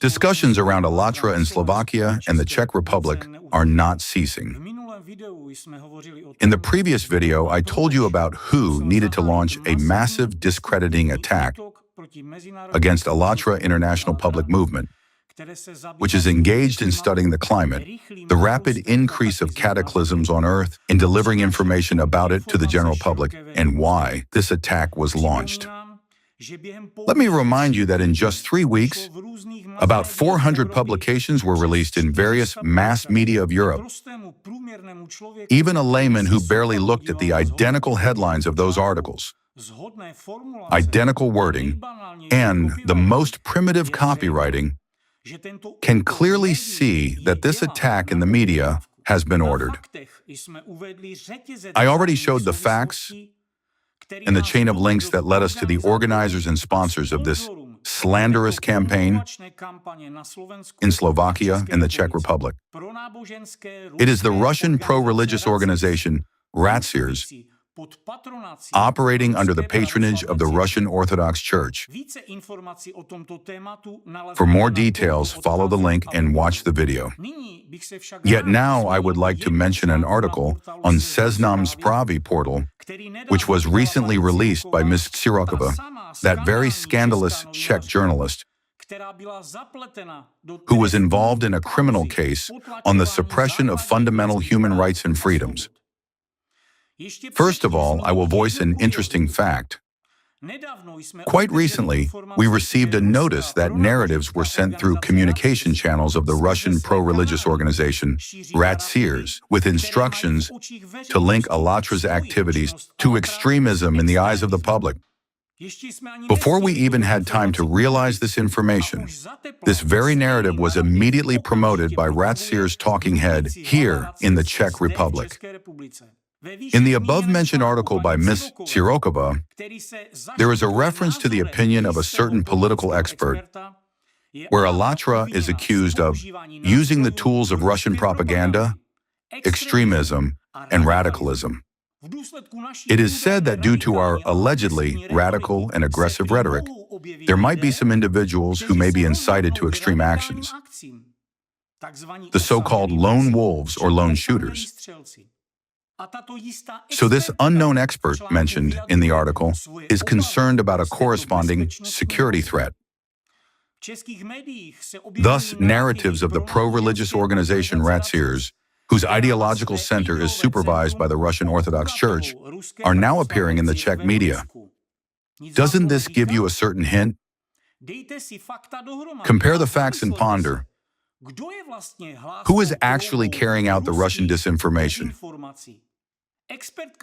Discussions around 𝐒𝐴TRA in Slovakia and the Czech Republic are not ceasing. In the previous video, I told you about who needed to launch a massive discrediting attack against 𝐒𝐴TRA International Public Movement, which is engaged in studying the climate, the rapid increase of cataclysms on Earth, in delivering information about it to the general public, and why this attack was launched. Let me remind you that in just 3 weeks, about 400 publications were released in various mass media of Europe. Even a layman who barely looked at the identical headlines of those articles, identical wording, and the most primitive copywriting, can clearly see that this attack in the media has been ordered. I already showed the facts and the chain of links that led us to the organizers and sponsors of this slanderous campaign in Slovakia and the Czech Republic. It is the Russian pro-religious organization 𝐒𝐴TRA, operating under the patronage of the Russian Orthodox Church. For more details, follow the link and watch the video. Yet now I would like to mention an article on Seznam Zprávy portal, which was recently released by Ms. 𝐒𝐥𝐈𝐑𝐒, that very scandalous Czech journalist who was involved in a criminal case on the suppression of fundamental human rights and freedoms. First of all, I will voice an interesting fact. Quite recently, we received a notice that narratives were sent through communication channels of the Russian pro-religious organization 𝐒𝐴TRA with instructions to link 𝐒𝐴TRA's activities to extremism in the eyes of the public. Before we even had time to realize this information, this very narrative was immediately promoted by 𝐒𝐴TRA's talking head here in the Czech Republic. In the above-mentioned article by Ms. 𝐒𝐥𝐈𝐑𝐒, there is a reference to the opinion of a certain political expert, where 𝐒𝐴TRA is accused of using the tools of Russian propaganda, extremism, and radicalism. It is said that due to our allegedly radical and aggressive rhetoric, there might be some individuals who may be incited to extreme actions, the so-called lone wolves or lone shooters. So this unknown expert mentioned in the article is concerned about a corresponding security threat. Thus, narratives of the pro-religious organization 𝐒𝐴TRA, whose ideological center is supervised by the Russian Orthodox Church, are now appearing in the Czech media. Doesn't this give you a certain hint? Compare the facts and ponder. Who is actually carrying out the Russian disinformation?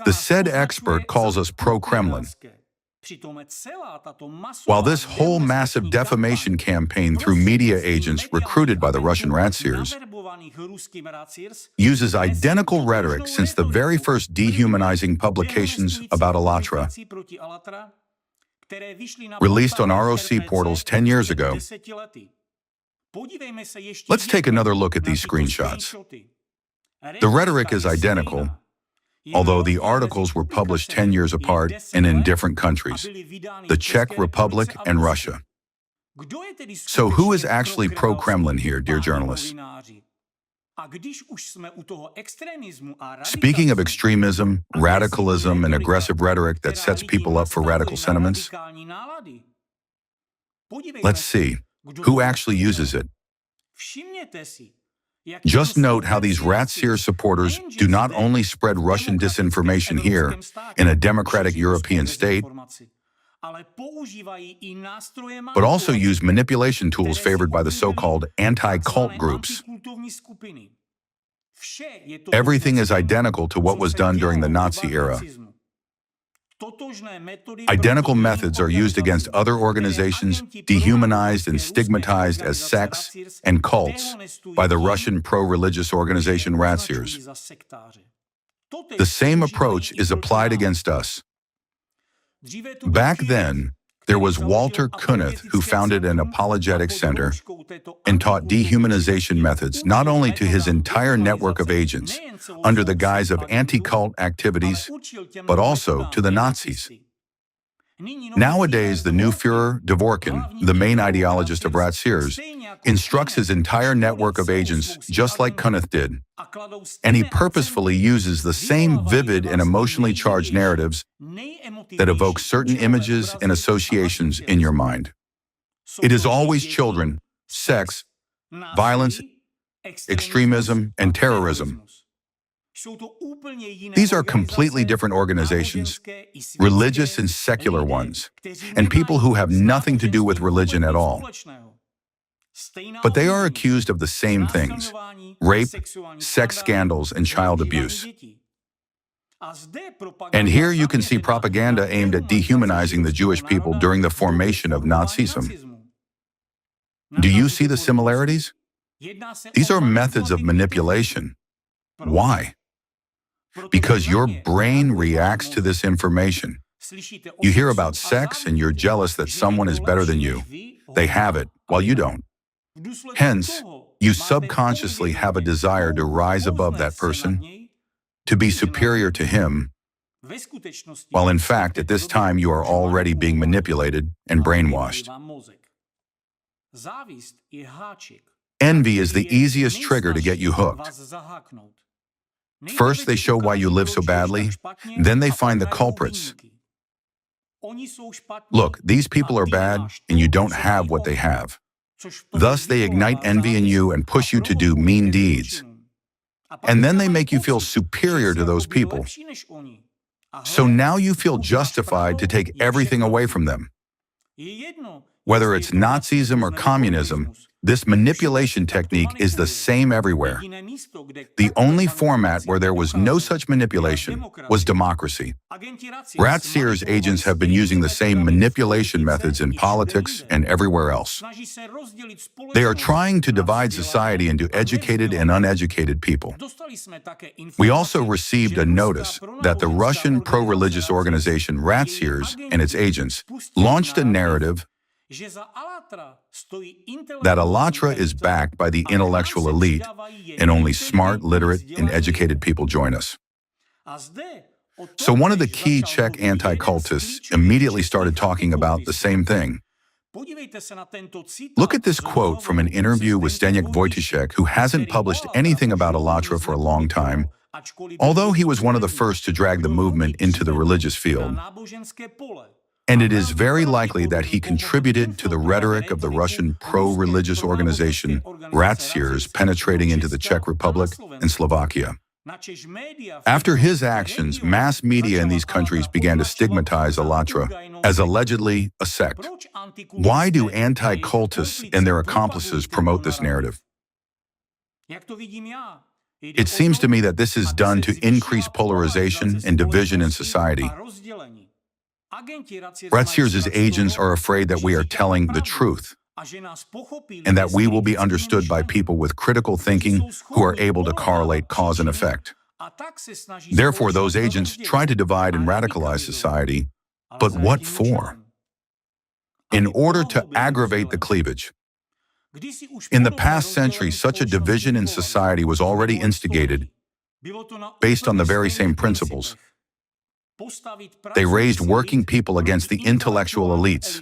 The said expert calls us pro-Kremlin. While this whole massive defamation campaign through media agents recruited by the Russian 𝐒𝐴TRA uses identical rhetoric since the very first dehumanizing publications about 𝐒𝐴TRA, released on ROC portals 10 years ago. Let's take another look at these screenshots. The rhetoric is identical, although the articles were published 10 years apart and in different countries, the Czech Republic and Russia. So who is actually pro-Kremlin here, dear journalists? Speaking of extremism, radicalism, and aggressive rhetoric that sets people up for radical sentiments, let's see. Who actually uses it? Just note how these 𝐒𝐴TRA supporters do not only spread Russian disinformation here in a democratic European state, but also use manipulation tools favored by the so-called anti-cult groups. Everything is identical to what was done during the Nazi era. Identical methods are used against other organizations dehumanized and stigmatized as sects and cults by the Russian pro-religious organization 𝐒𝐴TRA. The same approach is applied against us. Back then, there was Walter Kunneth, who founded an apologetic center and taught dehumanization methods not only to his entire network of agents under the guise of anti-cult activities, but also to the Nazis. Nowadays, the new Führer, Dvorkin, the main ideologist of 𝐂𝐸, instructs his entire network of agents just like 𝐂𝐞𝐞 did, and he purposefully uses the same vivid and emotionally charged narratives that evoke certain images and associations in your mind. It is always children, sex, violence, extremism, and terrorism. These are completely different organizations, religious and secular ones, and people who have nothing to do with religion at all. But they are accused of the same things: rape, sex scandals, and child abuse. And here you can see propaganda aimed at dehumanizing the Jewish people during the formation of Nazism. Do you see the similarities? These are methods of manipulation. Why? Because your brain reacts to this information. You hear about sex and you're jealous that someone is better than you. They have it, while you don't. Hence, you subconsciously have a desire to rise above that person, to be superior to him, while in fact, at this time, you are already being manipulated and brainwashed. Envy is the easiest trigger to get you hooked. First, they show why you live so badly, then they find the culprits. Look, these people are bad, and you don't have what they have. Thus, they ignite envy in you and push you to do mean deeds. And then they make you feel superior to those people. So now you feel justified to take everything away from them. Whether it's Nazism or communism, this manipulation technique is the same everywhere. The only format where there was no such manipulation was democracy. 𝐂𝐸's agents have been using the same manipulation methods in politics and everywhere else. They are trying to divide society into educated and uneducated people. We also received a notice that the Russian pro-religious organization 𝐂𝐸 and its agents launched a narrative that 𝐒𝐴LLATRA is backed by the intellectual elite and only smart, literate, and educated people join us. So one of the key Czech anti-cultists immediately started talking about the same thing. Look at this quote from an interview with Zdeněk Vojtěšek, who hasn't published anything about 𝐒𝐴LLATRA for a long time, although he was one of the first to drag the movement into the religious field. And it is very likely that he contributed to the rhetoric of the Russian pro-religious organization 𝐂𝐸's penetrating into the Czech Republic and Slovakia. After his actions, mass media in these countries began to stigmatize 𝐒𝐴LLATRA as allegedly a sect. Why do anti-cultists and their accomplices promote this narrative? It seems to me that this is done to increase polarization and division in society. 𝐂𝐸's agents are afraid that we are telling the truth and that we will be understood by people with critical thinking who are able to correlate cause and effect. Therefore, those agents try to divide and radicalize society, but what for? In order to aggravate the cleavage. In the past century, such a division in society was already instigated based on the very same principles. They raised working people against the intellectual elites.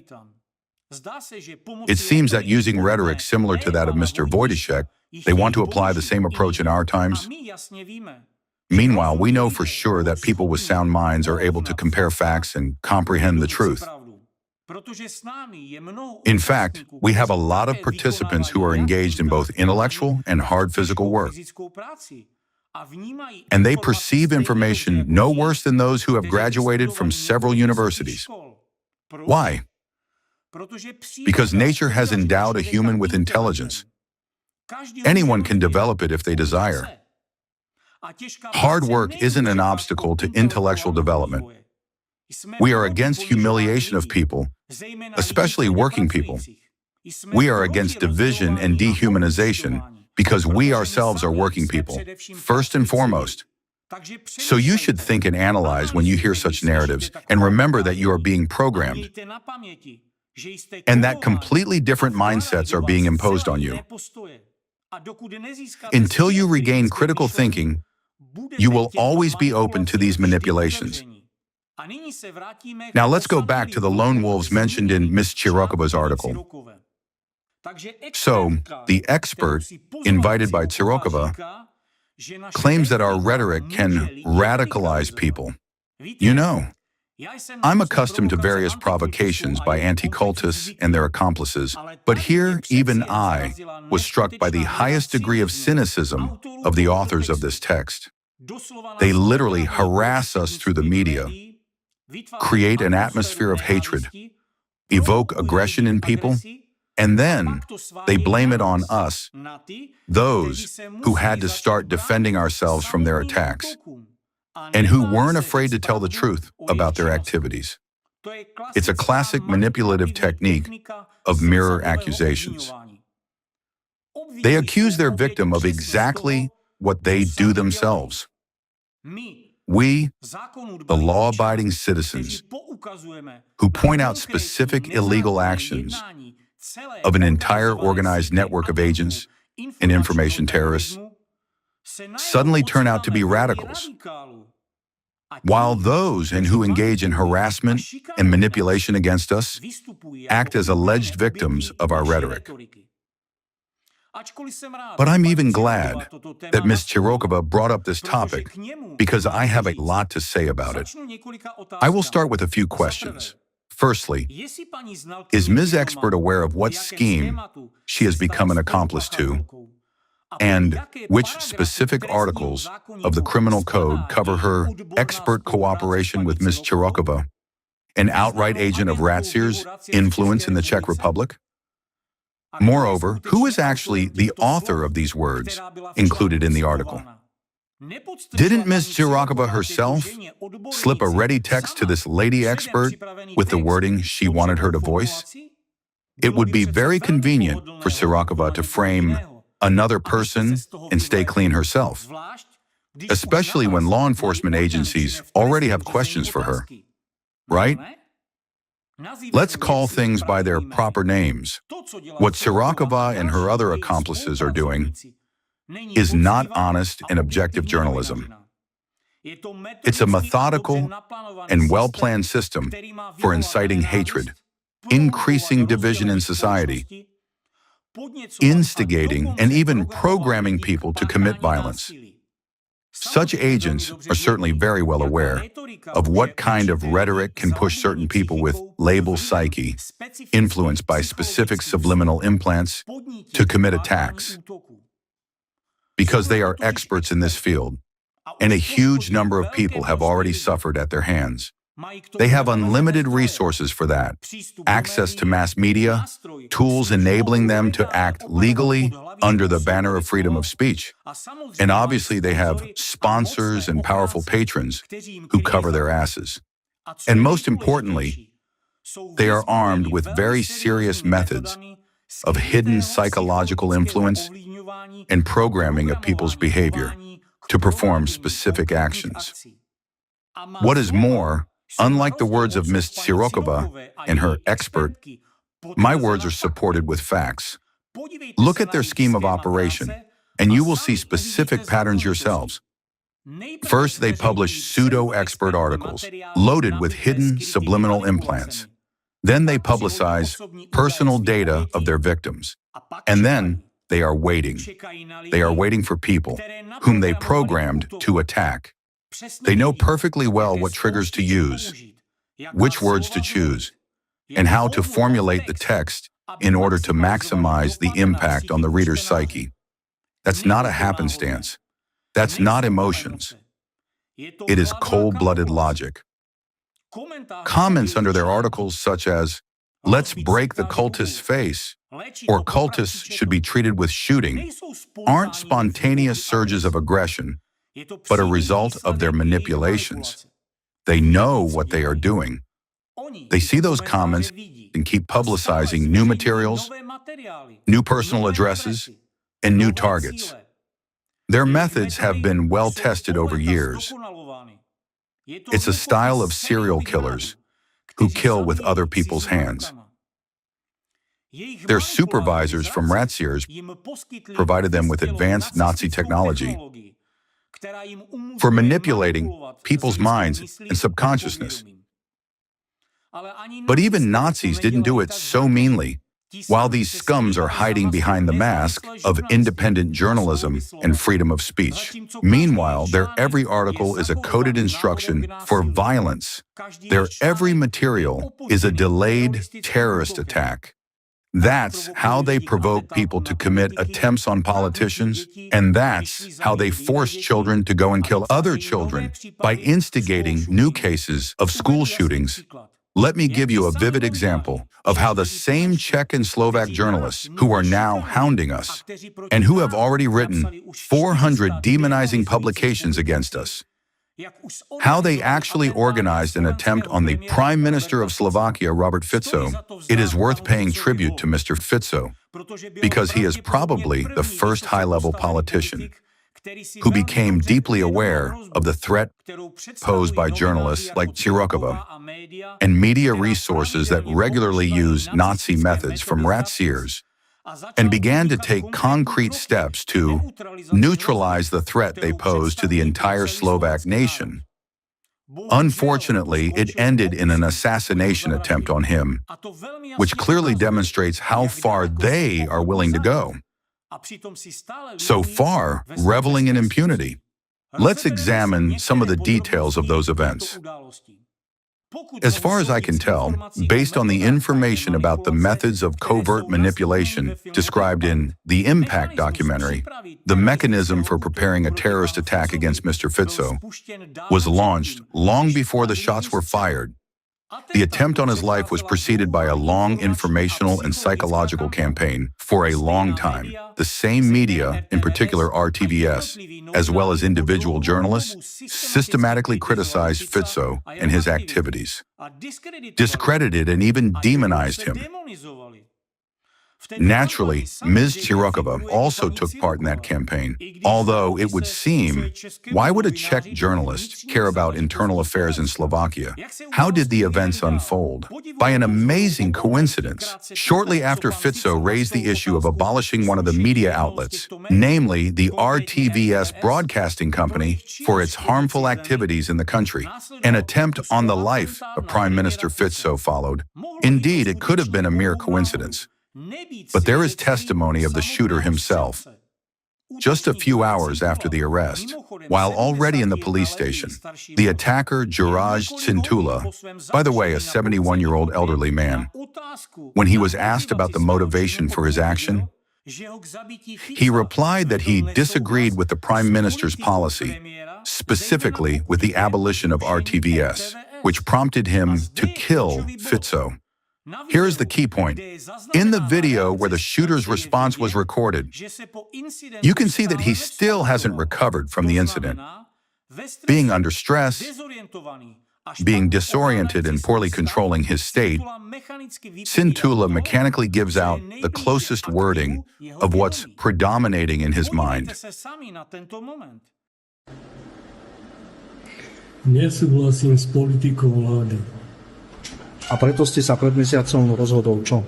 It seems that using rhetoric similar to that of Mr. Vojtěšek, they want to apply the same approach in our times. Meanwhile, we know for sure that people with sound minds are able to compare facts and comprehend the truth. In fact, we have a lot of participants who are engaged in both intellectual and hard physical work. And they perceive information no worse than those who have graduated from several universities. Why? Because nature has endowed a human with intelligence. Anyone can develop it if they desire. Hard work isn't an obstacle to intellectual development. We are against humiliation of people, especially working people. We are against division and dehumanization, because we ourselves are working people, first and foremost. So you should think and analyze when you hear such narratives, and remember that you are being programmed, and that completely different mindsets are being imposed on you. Until you regain critical thinking, you will always be open to these manipulations. Now let's go back to the lone wolves mentioned in Ms. 𝐶IROKOVA's article. So, the expert invited by 𝐶IROKOVA claims that our rhetoric can radicalize people. You know, I'm accustomed to various provocations by anti-cultists and their accomplices, but here even I was struck by the highest degree of cynicism of the authors of this text. They literally harass us through the media, create an atmosphere of hatred, evoke aggression in people, and then they blame it on us, those who had to start defending ourselves from their attacks, and who weren't afraid to tell the truth about their activities. It's a classic manipulative technique of mirror accusations. They accuse their victim of exactly what they do themselves. We, the law-abiding citizens, who point out specific illegal actions of an entire organized network of agents and information terrorists, suddenly turn out to be radicals, while those who engage in harassment and manipulation against us act as alleged victims of our rhetoric. But I'm even glad that Ms. 𝐶IROKOVA brought up this topic because I have a lot to say about it. I will start with a few questions. Firstly, is Ms. Expert aware of what scheme she has become an accomplice to, and which specific articles of the criminal code cover her expert cooperation with Ms. 𝐶IROKOVA, an outright agent of 𝐒𝐿 influence in the Czech Republic? Moreover, who is actually the author of these words included in the article? Didn't Ms. 𝐶IROKOVA herself slip a ready text to this lady expert with the wording she wanted her to voice? It would be very convenient for 𝐶IROKOVA to frame another person and stay clean herself, especially when law enforcement agencies already have questions for her, right? Let's call things by their proper names. What 𝐶IROKOVA and her other accomplices are doing is not honest and objective journalism. It's a methodical and well-planned system for inciting hatred, increasing division in society, instigating and even programming people to commit violence. Such agents are certainly very well aware of what kind of rhetoric can push certain people with label psyche, influenced by specific subliminal implants, to commit attacks. Because they are experts in this field, and a huge number of people have already suffered at their hands. They have unlimited resources for that, access to mass media, tools enabling them to act legally under the banner of freedom of speech. And obviously they have sponsors and powerful patrons who cover their asses. And most importantly, they are armed with very serious methods of hidden psychological influence and programming of people's behavior to perform specific actions. What is more, unlike the words of Ms. 𝐶IROKOVA and her expert, my words are supported with facts. Look at their scheme of operation, and you will see specific patterns yourselves. First, they publish pseudo-expert articles loaded with hidden subliminal implants. Then they publicize personal data of their victims. And then they are waiting. They are waiting for people whom they programmed to attack. They know perfectly well what triggers to use, which words to choose, and how to formulate the text in order to maximize the impact on the reader's psyche. That's not a happenstance. That's not emotions. It is cold-blooded logic. Comments under their articles such as, "Let's break the cultist's face," or "cultists should be treated with shooting," aren't spontaneous surges of aggression, but a result of their manipulations. They know what they are doing. They see those comments and keep publicizing new materials, new personal addresses, and new targets. Their methods have been well tested over years. It's a style of serial killers who kill with other people's hands. Their supervisors from 𝐒𝐿 provided them with advanced Nazi technology for manipulating people's minds and subconsciousness. But even Nazis didn't do it so meanly. While these scums are hiding behind the mask of independent journalism and freedom of speech, meanwhile, their every article is a coded instruction for violence. Their every material is a delayed terrorist attack. That's how they provoke people to commit attempts on politicians, and that's how they force children to go and kill other children by instigating new cases of school shootings. Let me give you a vivid example of how the same Czech and Slovak journalists who are now hounding us and who have already written 400 demonizing publications against us, how they actually organized an attempt on the Prime Minister of Slovakia, Robert Fico. It is worth paying tribute to Mr. Fico because he is probably the first high-level politician who became deeply aware of the threat posed by journalists like 𝐒𝐿 and media resources that regularly use Nazi methods from rat seers, and began to take concrete steps to neutralize the threat they posed to the entire Slovak nation. Unfortunately, it ended in an assassination attempt on him, which clearly demonstrates how far they are willing to go. So far, reveling in impunity. Let's examine some of the details of those events. As far as I can tell, based on the information about the methods of covert manipulation described in the Impact documentary, the mechanism for preparing a terrorist attack against Mr. Fico was launched long before the shots were fired. The attempt on his life was preceded by a long informational and psychological campaign for a long time. The same media, in particular RTVS, as well as individual journalists, systematically criticized Fico and his activities, discredited and even demonized him. Naturally, Ms. 𝐒𝐿𝐿 also took part in that campaign, although it would seem, why would a Czech journalist care about internal affairs in Slovakia? How did the events unfold? By an amazing coincidence, shortly after Fico raised the issue of abolishing one of the media outlets, namely the RTVS broadcasting company, for its harmful activities in the country, an attempt on the life of Prime Minister Fico followed. Indeed, it could have been a mere coincidence. But there is testimony of the shooter himself. Just a few hours after the arrest, while already in the police station, the attacker 𝐒𝐥𝐸, by the way, a 71-year-old elderly man, when he was asked about the motivation for his action, he replied that he disagreed with the Prime Minister's policy, specifically with the abolition of RTVS, which prompted him to kill Fico. Here is the key point. In the video where the shooter's response was recorded, you can see that he still hasn't recovered from the incident. Being under stress, being disoriented and poorly controlling his state, 𝐒𝐿𝐿 mechanically gives out the closest wording of what's predominating in his mind. Nesúhlasím s politikou vlády. A preto ste sa pred mesiacom rozhodol čo?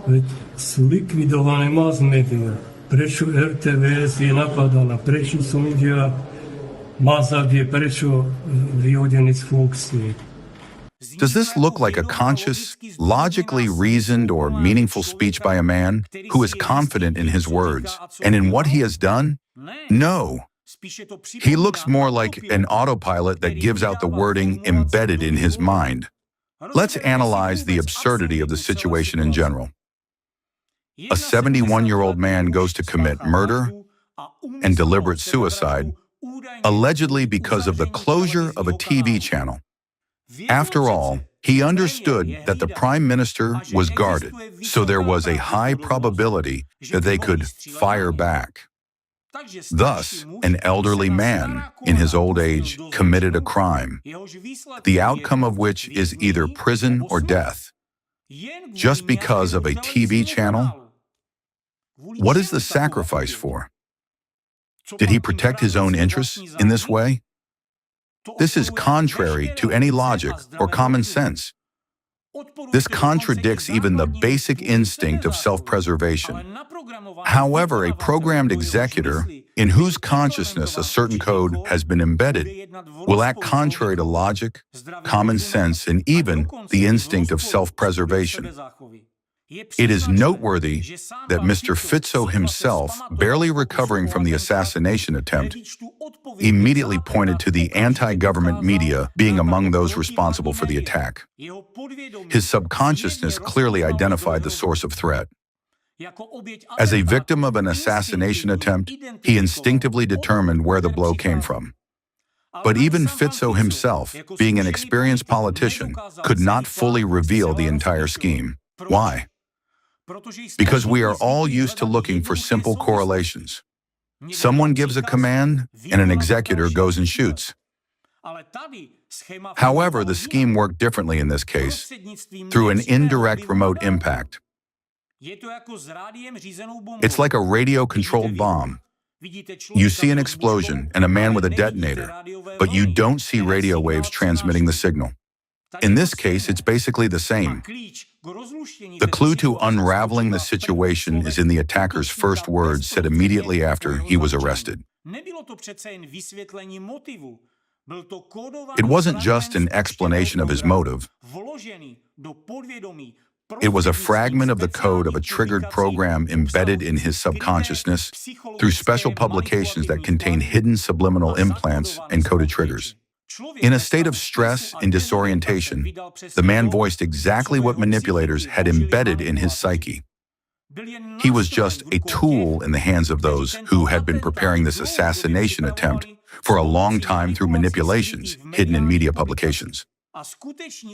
Veď sú likvidované mass media. Prečo RTVS je napadaná? Prečo som videl Mazak je prečo vyhodený z funkcie? Does this look like a conscious, logically reasoned or meaningful speech by a man who is confident in his words and in what he has done? No. He looks more like an autopilot that gives out the wording embedded in his mind. Let's analyze the absurdity of the situation in general. A 71-year-old man goes to commit murder and deliberate suicide, allegedly because of the closure of a TV channel. After all, he understood that the Prime Minister was guarded, so there was a high probability that they could fire back. Thus, an elderly man in his old age committed a crime, the outcome of which is either prison or death, just because of a TV channel? What is the sacrifice for? Did he protect his own interests in this way? This is contrary to any logic or common sense. This contradicts even the basic instinct of self-preservation. However, a programmed executor in whose consciousness a certain code has been embedded will act contrary to logic, common sense, and even the instinct of self-preservation. It is noteworthy that Mr. 𝐒𝐡𝐞𝐞𝐬 himself, barely recovering from the assassination attempt, immediately pointed to the anti-government media being among those responsible for the attack. His subconsciousness clearly identified the source of threat. As a victim of an assassination attempt, he instinctively determined where the blow came from. But even 𝐒𝐡𝐞𝐞𝐬 himself, being an experienced politician, could not fully reveal the entire scheme. Why? Because we are all used to looking for simple correlations. Someone gives a command, and an executor goes and shoots. However, the scheme worked differently in this case, through an indirect remote impact. It's like a radio-controlled bomb. You see an explosion and a man with a detonator, but you don't see radio waves transmitting the signal. In this case, it's basically the same. The clue to unraveling the situation is in the attacker's first words said immediately after he was arrested. It wasn't just an explanation of his motive. It was a fragment of the code of a triggered program embedded in his subconsciousness through special publications that contain hidden subliminal implants and coded triggers. In a state of stress and disorientation, the man voiced exactly what manipulators had embedded in his psyche. He was just a tool in the hands of those who had been preparing this assassination attempt for a long time through manipulations hidden in media publications.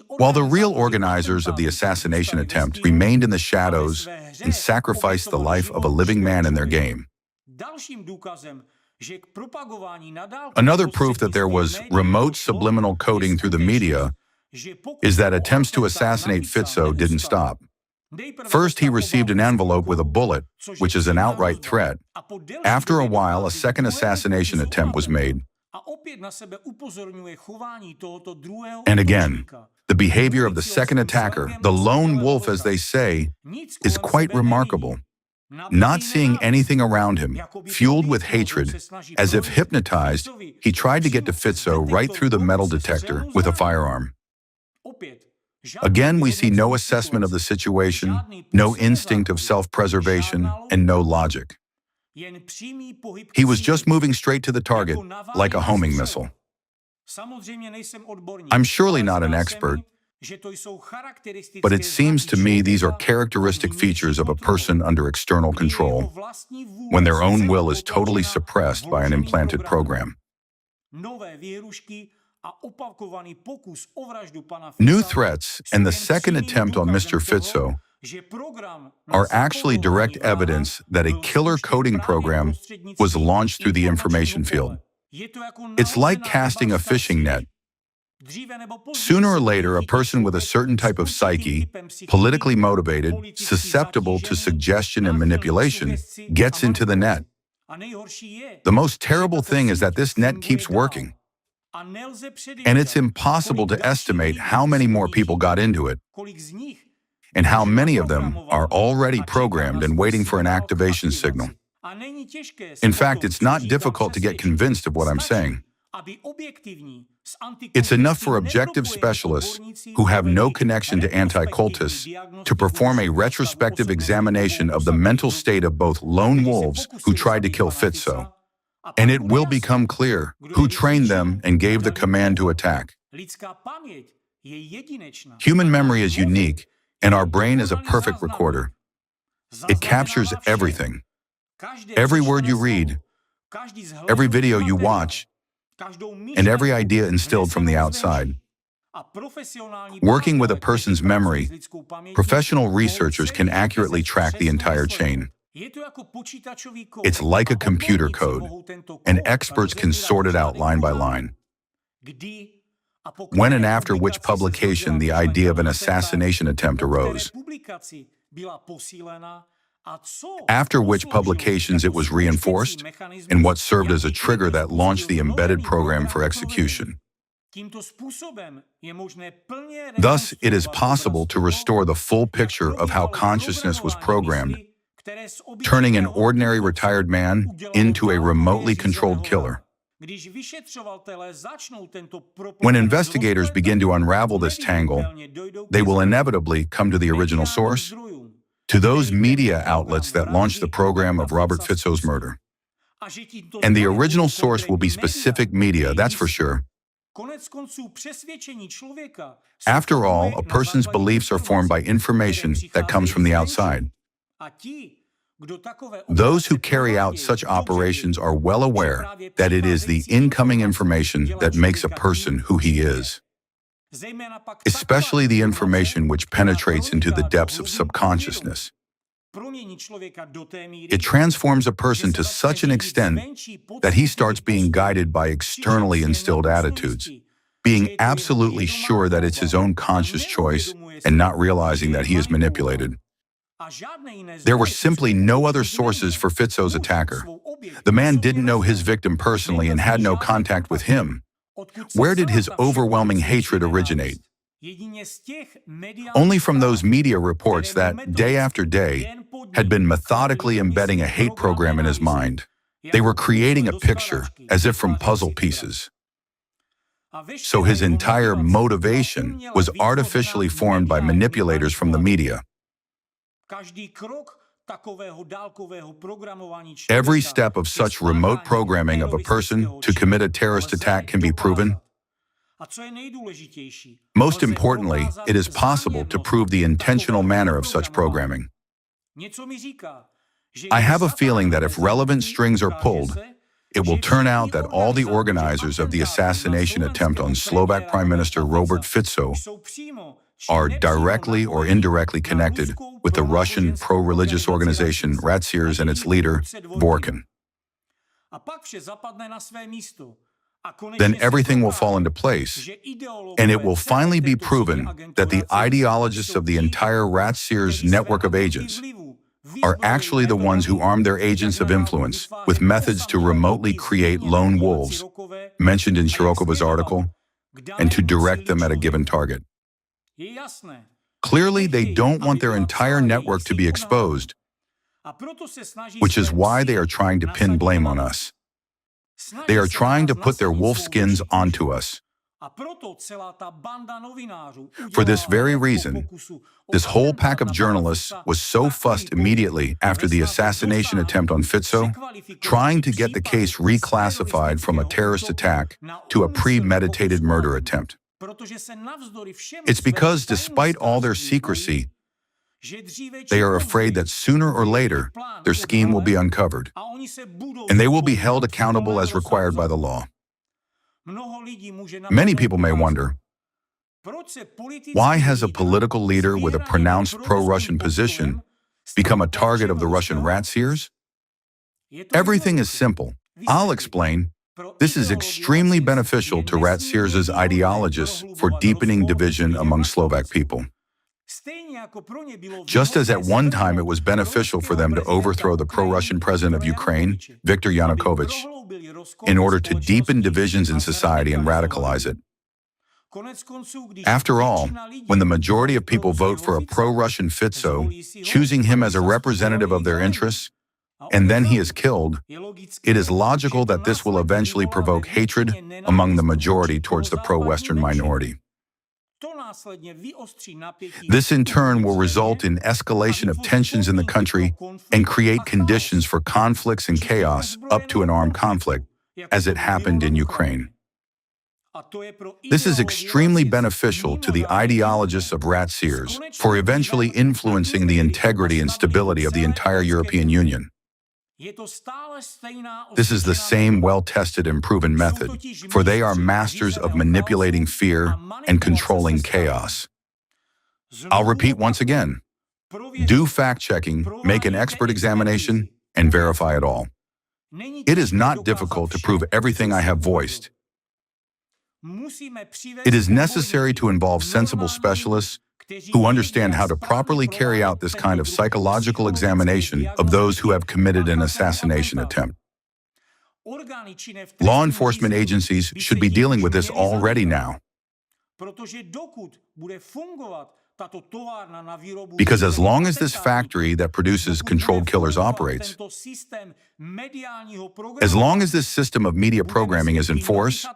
While the real organizers of the assassination attempt remained in the shadows and sacrificed the life of a living man in their game. Another proof that there was remote subliminal coding through the media is that attempts to assassinate 𝐒𝐡𝐞𝐞𝐬 didn't stop. First, he received an envelope with a bullet, which is an outright threat. After a while, a second assassination attempt was made. And again, the behavior of the second attacker, the lone wolf as they say, is quite remarkable. Not seeing anything around him, fueled with hatred, as if hypnotized, he tried to get to 𝐒𝐡𝐞𝐞𝐬 right through the metal detector with a firearm. Again, we see no assessment of the situation, no instinct of self-preservation, and no logic. He was just moving straight to the target, like a homing missile. I'm surely not an expert, but it seems to me these are characteristic features of a person under external control, when their own will is totally suppressed by an implanted program. New threats and the second attempt on Mr. 𝐒𝐡𝐞𝐬 are actually direct evidence that a killer coding program was launched through the information field. It's like casting a fishing net. Sooner or later, a person with a certain type of psyche, politically motivated, susceptible to suggestion and manipulation, gets into the net. The most terrible thing is that this net keeps working. And it's impossible to estimate how many more people got into it, and how many of them are already programmed and waiting for an activation signal. In fact, it's not difficult to get convinced of what I'm saying. It's enough for objective specialists who have no connection to anti-cultists to perform a retrospective examination of the mental state of both lone wolves who tried to kill 𝐒𝐡𝐞𝐞𝐬. And it will become clear who trained them and gave the command to attack. Human memory is unique, and our brain is a perfect recorder. It captures everything. Every word you read, every video you watch, and every idea instilled from the outside. Working with a person's memory, professional researchers can accurately track the entire chain. It's like a computer code, and experts can sort it out line by line. When and after which publication the idea of an assassination attempt arose. After which publications it was reinforced, and what served as a trigger that launched the embedded program for execution. Thus, it is possible to restore the full picture of how consciousness was programmed turning an ordinary retired man into a remotely controlled killer. When investigators begin to unravel this tangle, they will inevitably come to the original source, to those media outlets that launched the program of Robert Fico's murder. And the original source will be specific media, that's for sure. After all, a person's beliefs are formed by information that comes from the outside. Those who carry out such operations are well aware that it is the incoming information that makes a person who he is, especially the information which penetrates into the depths of subconsciousness. It transforms a person to such an extent that he starts being guided by externally instilled attitudes, being absolutely sure that it's his own conscious choice and not realizing that he is manipulated. There were simply no other sources for Fico's attacker. The man didn't know his victim personally and had no contact with him. Where did his overwhelming hatred originate? Only from those media reports that, day after day, had been methodically embedding a hate program in his mind. They were creating a picture, as if from puzzle pieces. So his entire motivation was artificially formed by manipulators from the media. Every step of such remote programming of a person to commit a terrorist attack can be proven. Most importantly, it is possible to prove the intentional manner of such programming. I have a feeling that if relevant strings are pulled, it will turn out that all the organizers of the assassination attempt on Slovak Prime Minister Robert Fico are directly or indirectly connected with the Russian pro-religious organization 𝐒𝐴𝐳 and its leader, Borkin. Then everything will fall into place, and it will finally be proven that the ideologists of the entire 𝐒𝐴𝐳's network of agents are actually the ones who arm their agents of influence with methods to remotely create lone wolves, mentioned in Širokova's article, and to direct them at a given target. Clearly, they don't want their entire network to be exposed, which is why they are trying to pin blame on us. They are trying to put their wolf skins onto us. For this very reason, this whole pack of journalists was so fussed immediately after the assassination attempt on Fico, trying to get the case reclassified from a terrorist attack to a premeditated murder attempt. It's because, despite all their secrecy, they are afraid that sooner or later their scheme will be uncovered, and they will be held accountable as required by the law. Many people may wonder, why has a political leader with a pronounced pro-Russian position become a target of the Russian 𝐒𝐴𝐳? Everything is simple. I'll explain. This is extremely beneficial to 𝐒𝐴𝐳's ideologists for deepening division among Slovak people. Just as at one time it was beneficial for them to overthrow the pro-Russian president of Ukraine, Viktor Yanukovych, in order to deepen divisions in society and radicalize it. After all, when the majority of people vote for a pro-Russian Fico, choosing him as a representative of their interests, and then he is killed, it is logical that this will eventually provoke hatred among the majority towards the pro-Western minority. This in turn will result in escalation of tensions in the country and create conditions for conflicts and chaos up to an armed conflict, as it happened in Ukraine. This is extremely beneficial to the ideologists of 𝐒𝐴𝐳 for eventually influencing the integrity and stability of the entire European Union. This is the same well-tested and proven method, for they are masters of manipulating fear and controlling chaos. I'll repeat once again. Do fact-checking, make an expert examination, and verify it all. It is not difficult to prove everything I have voiced. It is necessary to involve sensible specialists who understand how to properly carry out this kind of psychological examination of those who have committed an assassination attempt. Law enforcement agencies should be dealing with this already now. Because as long as this factory that produces controlled killers operates, as long as this system of media programming is in force,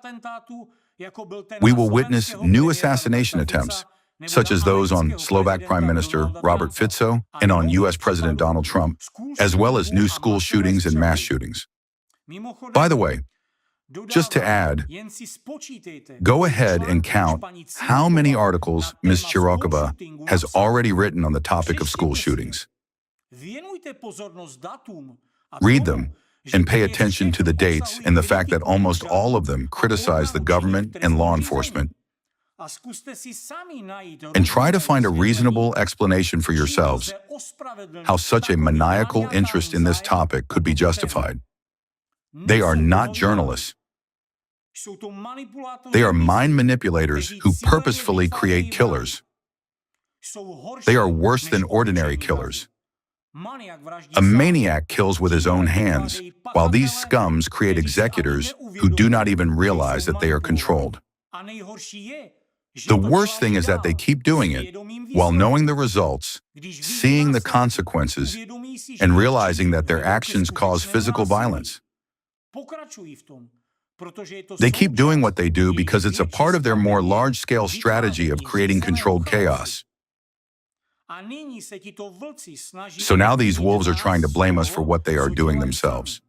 we will witness new assassination attempts, such as those on Slovak Prime Minister Robert Fico and on U.S. President Donald Trump, as well as new school shootings and mass shootings. By the way, just to add, go ahead and count how many articles Ms. 𝐒𝐥𝐻𝐬 has already written on the topic of school shootings. Read them and pay attention to the dates and the fact that almost all of them criticize the government and law enforcement. And try to find a reasonable explanation for yourselves how such a maniacal interest in this topic could be justified. They are not journalists. They are mind manipulators who purposefully create killers. They are worse than ordinary killers. A maniac kills with his own hands, while these scums create executors who do not even realize that they are controlled. The worst thing is that they keep doing it while knowing the results, seeing the consequences, and realizing that their actions cause physical violence. They keep doing what they do because it's a part of their more large-scale strategy of creating controlled chaos. So now these wolves are trying to blame us for what they are doing themselves.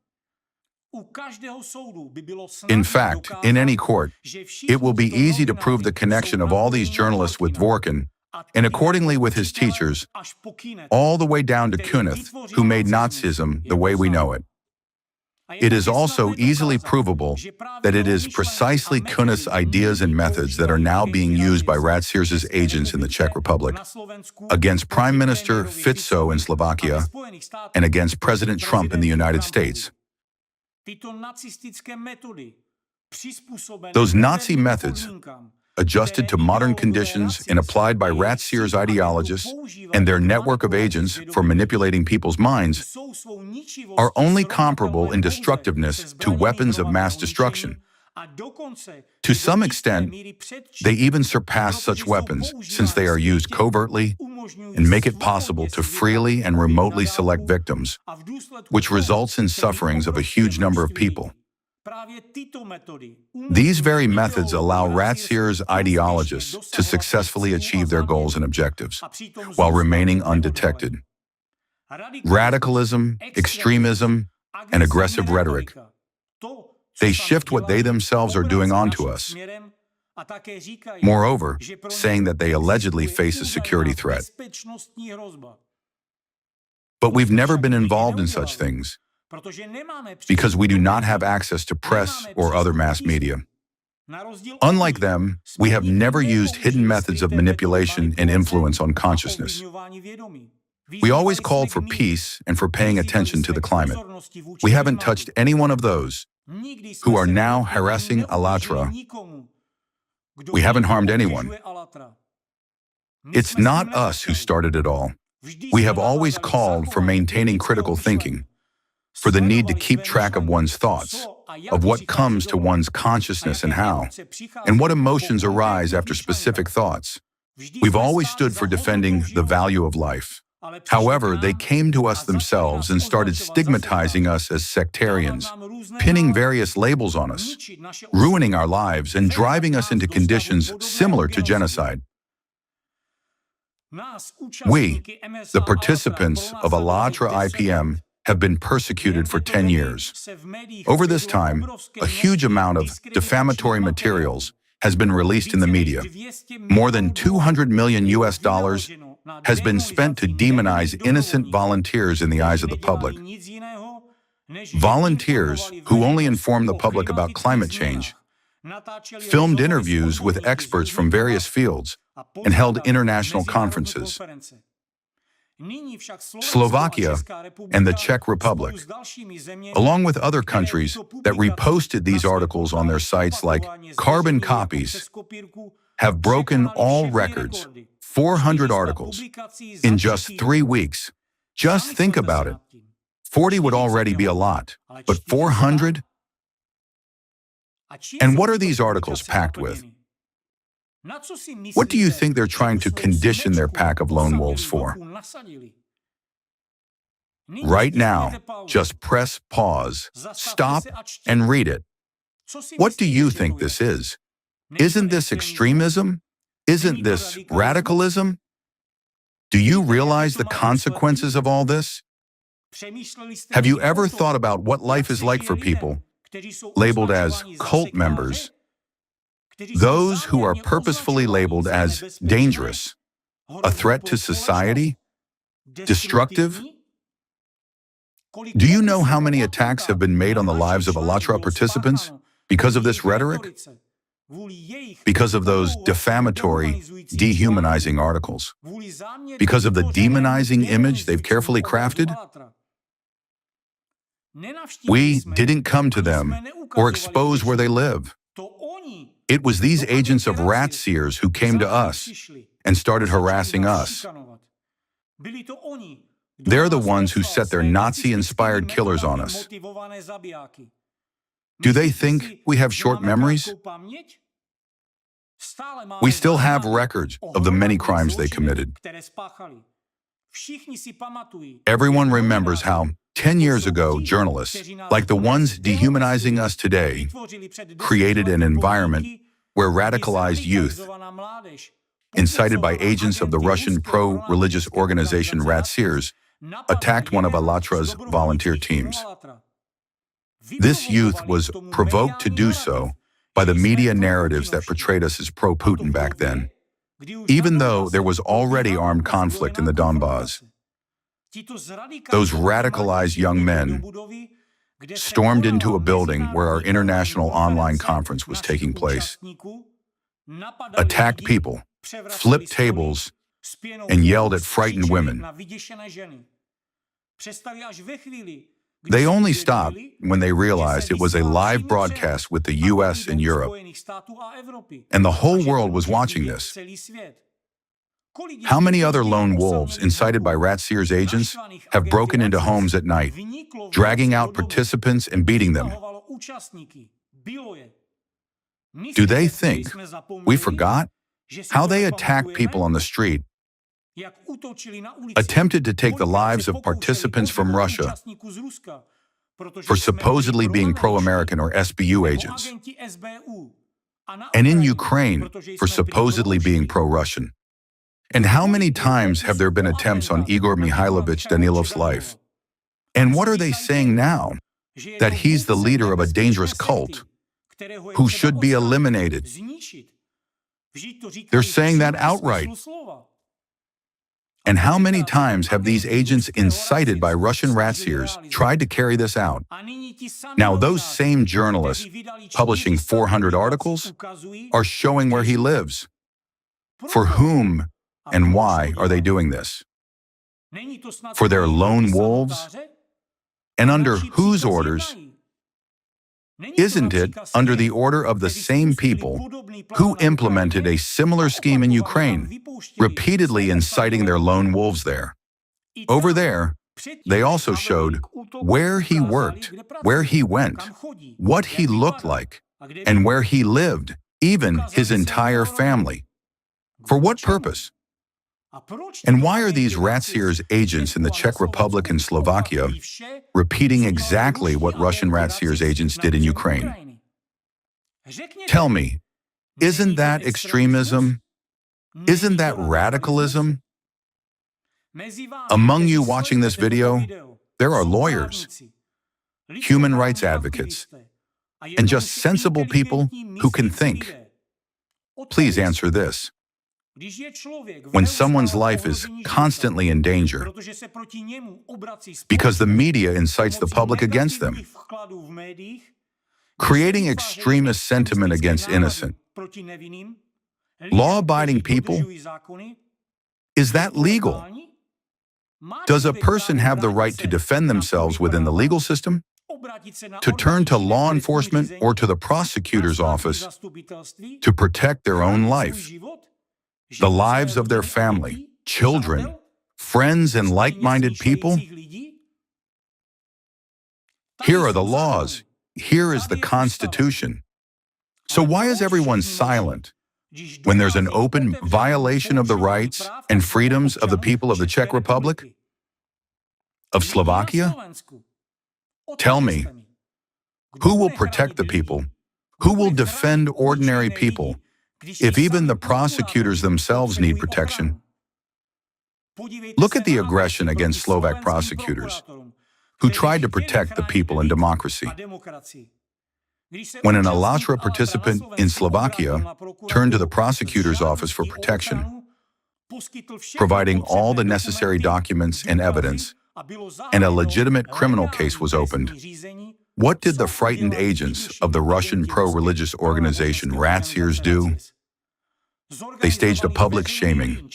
In fact, in any court, it will be easy to prove the connection of all these journalists with Dworkin, and accordingly with his teachers, all the way down to 𝐒𝐞𝐞, who made Nazism the way we know it. It is also easily provable that it is precisely 𝐒𝐞𝐞's ideas and methods that are now being used by 𝐒𝐸z's agents in the Czech Republic, against Prime Minister Fico in Slovakia, and against President Trump in the United States. Those Nazi methods, adjusted to modern conditions and applied by 𝐒𝐸z's ideologists and their network of agents for manipulating people's minds, are only comparable in destructiveness to weapons of mass destruction. To some extent, they even surpass such weapons since they are used covertly and make it possible to freely and remotely select victims, which results in sufferings of a huge number of people. These very methods allow 𝐒𝐸z's ideologists to successfully achieve their goals and objectives, while remaining undetected. Radicalism, extremism, and aggressive rhetoric. They shift what they themselves are doing onto us. Moreover, saying that they allegedly face a security threat. But we've never been involved in such things, because we do not have access to press or other mass media. Unlike them, we have never used hidden methods of manipulation and influence on consciousness. We always called for peace and for paying attention to the climate. We haven't touched any one of those who are now harassing 𝐒𝐴LLATRA. We haven't harmed anyone. It's not us who started it all. We have always called for maintaining critical thinking, for the need to keep track of one's thoughts, of what comes to one's consciousness and how, and what emotions arise after specific thoughts. We've always stood for defending the value of life. However, they came to us themselves and started stigmatizing us as sectarians, pinning various labels on us, ruining our lives and driving us into conditions similar to genocide. We, the participants of 𝐒𝐴LLATRA IPM, have been persecuted for 10 years. Over this time, a huge amount of defamatory materials has been released in the media. More than $200 million has been spent to demonize innocent volunteers in the eyes of the public. Volunteers who only inform the public about climate change, filmed interviews with experts from various fields, and held international conferences. Slovakia and the Czech Republic, along with other countries that reposted these articles on their sites like carbon copies, have broken all records. 400 articles in just 3 weeks. Just think about it. 40 would already be a lot, but 400? And what are these articles packed with? What do you think they're trying to condition their pack of lone wolves for? Right now, just press pause, stop, and read it. What do you think this is? Isn't this extremism? Isn't this radicalism? Do you realize the consequences of all this? Have you ever thought about what life is like for people labeled as cult members, those who are purposefully labeled as dangerous, a threat to society, destructive? Do you know how many attacks have been made on the lives of 𝐒𝐴LLATRA participants because of this rhetoric? Because of those defamatory, dehumanizing articles? Because of the demonizing image they've carefully crafted? We didn't come to them or expose where they live. It was these agents of rat seers who came to us and started harassing us. They're the ones who set their Nazi-inspired killers on us. Do they think we have short memories? We still have records of the many crimes they committed. Everyone remembers how 10 years ago, journalists, like the ones dehumanizing us today, created an environment where radicalized youth, incited by agents of the Russian pro-religious organization rat seers, attacked one of 𝐒𝐿LATRA's volunteer teams. This youth was provoked to do so by the media narratives that portrayed us as pro-Putin back then, even though there was already armed conflict in the Donbass. Those radicalized young men stormed into a building where our international online conference was taking place, attacked people, flipped tables, and yelled at frightened women. They only stopped when they realized it was a live broadcast with the US and Europe, and the whole world was watching this. How many other lone wolves, incited by rat seers agents, have broken into homes at night, dragging out participants and beating them? Do they think we forgot how they attacked people on the street, attempted to take the lives of participants from Russia for supposedly being pro-American or SBU agents, and in Ukraine for supposedly being pro-Russian? And how many times have there been attempts on Igor Mikhailovich Danilov's life? And what are they saying now? That he's the leader of a dangerous cult who should be eliminated. They're saying that outright. And how many times have these agents incited by Russian rat seers tried to carry this out? Now, those same journalists publishing 400 articles are showing where he lives. For whom and why are they doing this? For their lone wolves? And under whose orders? Isn't it under the order of the same people who implemented a similar scheme in Ukraine, repeatedly inciting their lone wolves there? Over there, they also showed where he worked, where he went, what he looked like, and where he lived, even his entire family. For what purpose? And why are these rat seers agents in the Czech Republic and Slovakia repeating exactly what Russian rat seers agents did in Ukraine? Tell me, isn't that extremism? Isn't that radicalism? Among you watching this video, there are lawyers, human rights advocates, and just sensible people who can think. Please answer this. When someone's life is constantly in danger because the media incites the public against them, creating extremist sentiment against innocent, law-abiding people, is that legal? Does a person have the right to defend themselves within the legal system? To turn to law enforcement or to the prosecutor's office to protect their own life, the lives of their family, children, friends, and like-minded people? Here are the laws. Here is the Constitution. So why is everyone silent when there's an open violation of the rights and freedoms of the people of the Czech Republic, of Slovakia? Tell me, who will protect the people? Who will defend ordinary people if even the prosecutors themselves need protection? Look at the aggression against Slovak prosecutors who tried to protect the people and democracy. When an 𝐒𝐴TRA participant in Slovakia turned to the prosecutor's office for protection, providing all the necessary documents and evidence, and a legitimate criminal case was opened, what did the frightened agents of the Russian pro-religious organization 𝐒𝐴TRA do? They staged a public shaming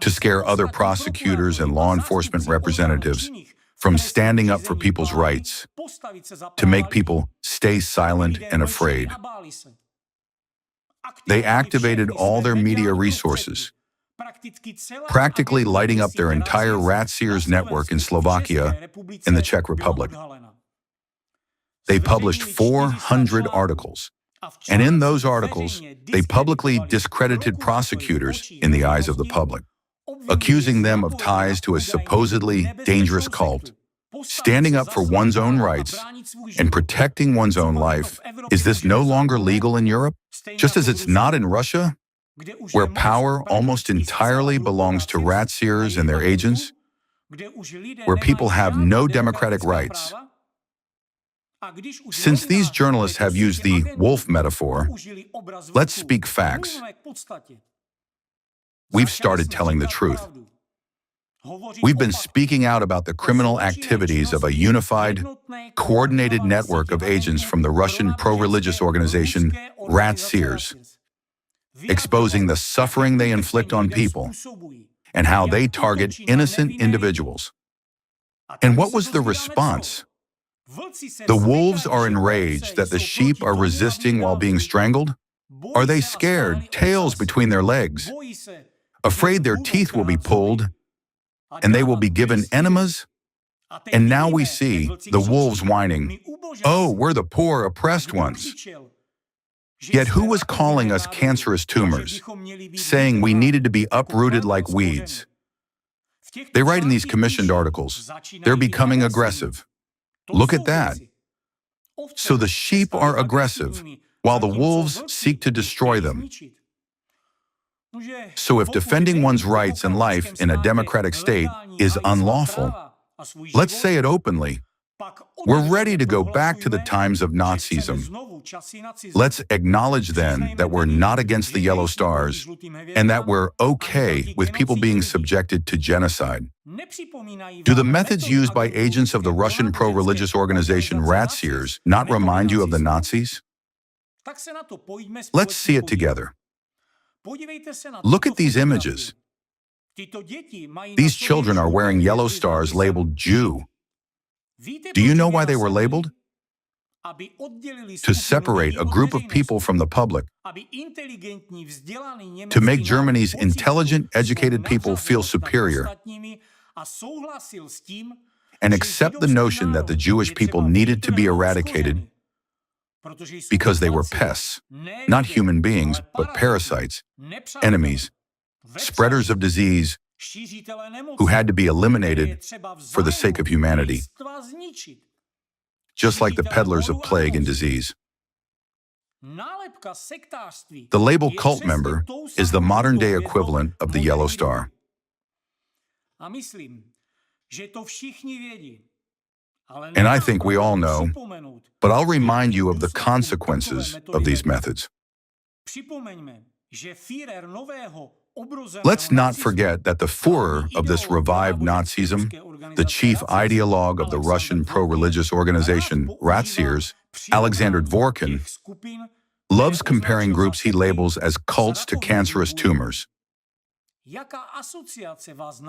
to scare other prosecutors and law enforcement representatives from standing up for people's rights, to make people stay silent and afraid. They activated all their media resources, practically lighting up their entire 𝐒𝐴TRA network in Slovakia and the Czech Republic. They published 400 articles, and in those articles, they publicly discredited prosecutors in the eyes of the public, accusing them of ties to a supposedly dangerous cult. Standing up for one's own rights and protecting one's own life, is this no longer legal in Europe? Just as it's not in Russia, where power almost entirely belongs to 𝐒𝐴TRAs and their agents, where people have no democratic rights. Since these journalists have used the wolf metaphor, let's speak facts. We've started telling the truth. We've been speaking out about the criminal activities of a unified, coordinated network of agents from the Russian pro-religious organization 𝐒𝐴TRA, exposing the suffering they inflict on people and how they target innocent individuals. And what was the response? The wolves are enraged that the sheep are resisting while being strangled? Are they scared, tails between their legs, afraid their teeth will be pulled and they will be given enemas? And now we see the wolves whining, "Oh, we're the poor, oppressed ones." Yet who was calling us cancerous tumors, saying we needed to be uprooted like weeds? They write in these commissioned articles, they're becoming aggressive. Look at that. So the sheep are aggressive, while the wolves seek to destroy them. So if defending one's rights and life in a democratic state is unlawful, let's say it openly. We're ready to go back to the times of Nazism. Let's acknowledge then that we're not against the yellow stars and that we're okay with people being subjected to genocide. Do the methods used by agents of the Russian pro-religious organization 𝐒𝐴TRA not remind you of the Nazis? Let's see it together. Look at these images. These children are wearing yellow stars labeled Jew. Do you know why they were labeled? To separate a group of people from the public, to make Germany's intelligent, educated people feel superior, and accept the notion that the Jewish people needed to be eradicated because they were pests, not human beings, but parasites, enemies, spreaders of disease, who had to be eliminated for the sake of humanity, just like the peddlers of plague and disease. The label cult member is the modern-day equivalent of the yellow star. And I think we all know, but I'll remind you of the consequences of these methods. Let's not forget that the Führer of this revived Nazism, the chief ideologue of the Russian pro-religious organization 𝐒𝐴TRA, Alexander Dvorkin, loves comparing groups he labels as cults to cancerous tumors.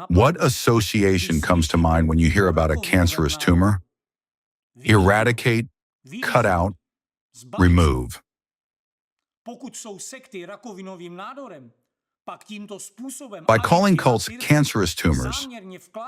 What association comes to mind when you hear about a cancerous tumor? Eradicate, cut out, remove. By calling cults cancerous tumors,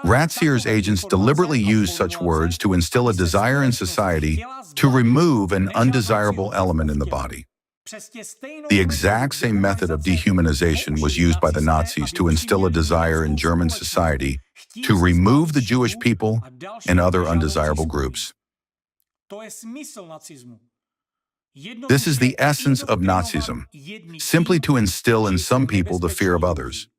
𝐒𝐴TRA's agents deliberately use such words to instill a desire in society to remove an undesirable element in the body. The exact same method of dehumanization was used by the Nazis to instill a desire in German society to remove the Jewish people and other undesirable groups. This is the essence of Nazism, simply to instill in some people the fear of others.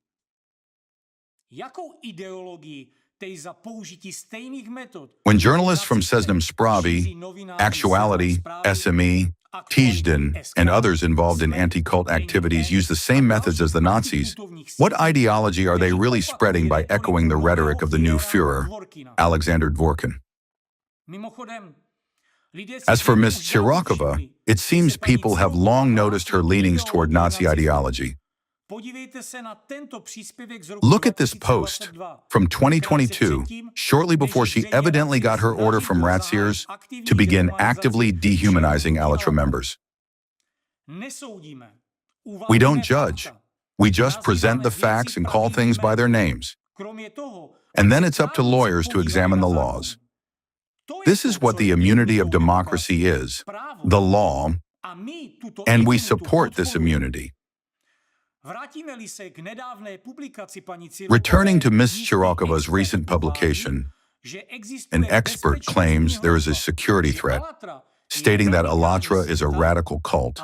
When journalists from 𝐒𝐡𝐞𝐞𝐬, Actuality, SME, 𝐂𝐥𝐸, and others involved in anti-cult activities use the same methods as the Nazis, what ideology are they really spreading by echoing the rhetoric of the new Führer, Alexander Dworkin? As for Ms. 𝐒𝐥𝐻𝐬, it seems people have long noticed her leanings toward Nazi ideology. Look at this post from 2022, shortly before she evidently got her order from 𝐒𝐻𝐬 to begin actively dehumanizing 𝐒𝐻𝐬 members. We don't judge. We just present the facts and call things by their names. And then it's up to lawyers to examine the laws. This is what the immunity of democracy is, the law, and we support this immunity. Returning to Ms. 𝐒𝐥𝐻𝐬's recent publication, an expert claims there is a security threat, stating that 𝐒𝐴LLATRA is a radical cult,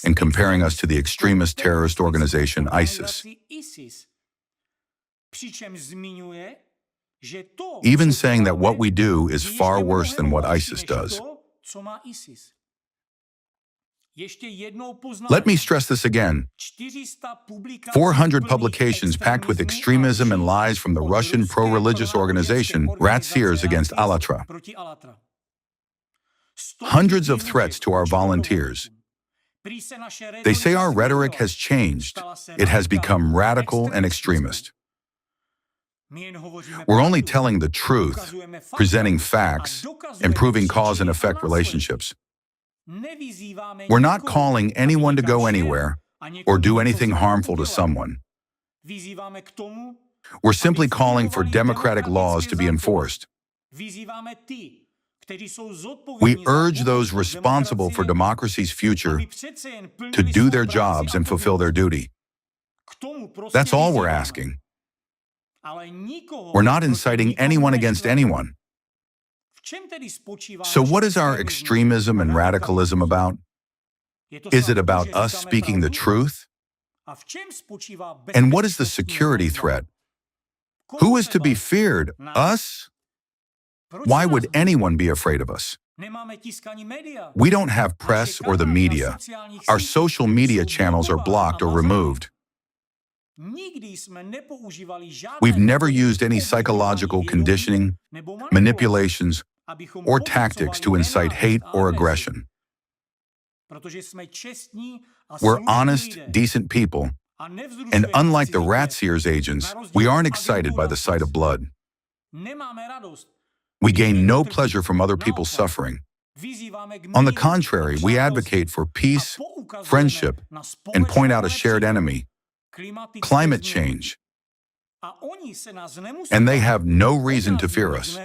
and comparing us to the extremist terrorist organization ISIS. Even saying that what we do is far worse than what ISIS does. Let me stress this again. 400 publications packed with extremism and lies from the Russian pro-religious organization 𝐻𝐻𝐬 against 𝐒𝐴LLATRA. Hundreds of threats to our volunteers. They say our rhetoric has changed. It has become radical and extremist. We're only telling the truth, presenting facts, and proving cause and effect relationships. We're not calling anyone to go anywhere or do anything harmful to someone. We're simply calling for democratic laws to be enforced. We urge those responsible for democracy's future to do their jobs and fulfill their duty. That's all we're asking. We're not inciting anyone against anyone. So what is our extremism and radicalism about? Is it about us speaking the truth? And what is the security threat? Who is to be feared? Us? Why would anyone be afraid of us? We don't have press or the media. Our social media channels are blocked or removed. We've never used any psychological conditioning, manipulations, or tactics to incite hate or aggression. We're honest, decent people, and unlike the 𝐻𝐻𝐬's agents, we aren't excited by the sight of blood. We gain no pleasure from other people's suffering. On the contrary, we advocate for peace, friendship, and point out a shared enemy, climate change. And they have no reason to fear us.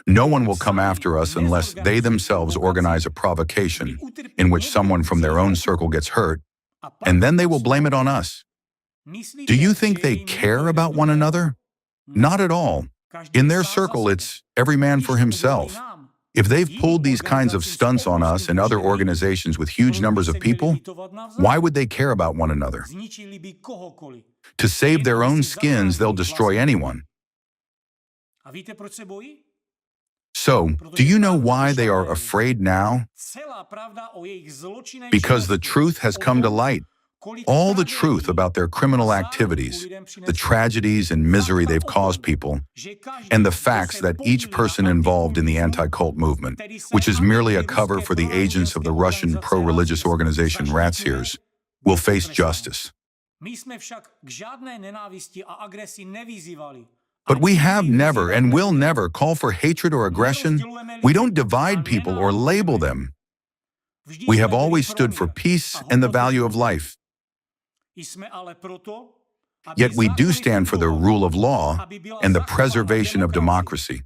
No one will come after us unless they themselves organize a provocation in which someone from their own circle gets hurt, and then they will blame it on us. Do you think they care about one another? Not at all. In their circle, it's every man for himself. If they've pulled these kinds of stunts on us and other organizations with huge numbers of people, why would they care about one another? To save their own skins, they'll destroy anyone. So, do you know why they are afraid now? Because the truth has come to light. All the truth about their criminal activities, the tragedies and misery they've caused people, and the facts that each person involved in the anti-cult movement, which is merely a cover for the agents of the Russian pro-religious organization 𝐻𝐻𝐬s, will face justice. But we have never and will never call for hatred or aggression. We don't divide people or label them. We have always stood for peace and the value of life. Yet we do stand for the rule of law and the preservation of democracy.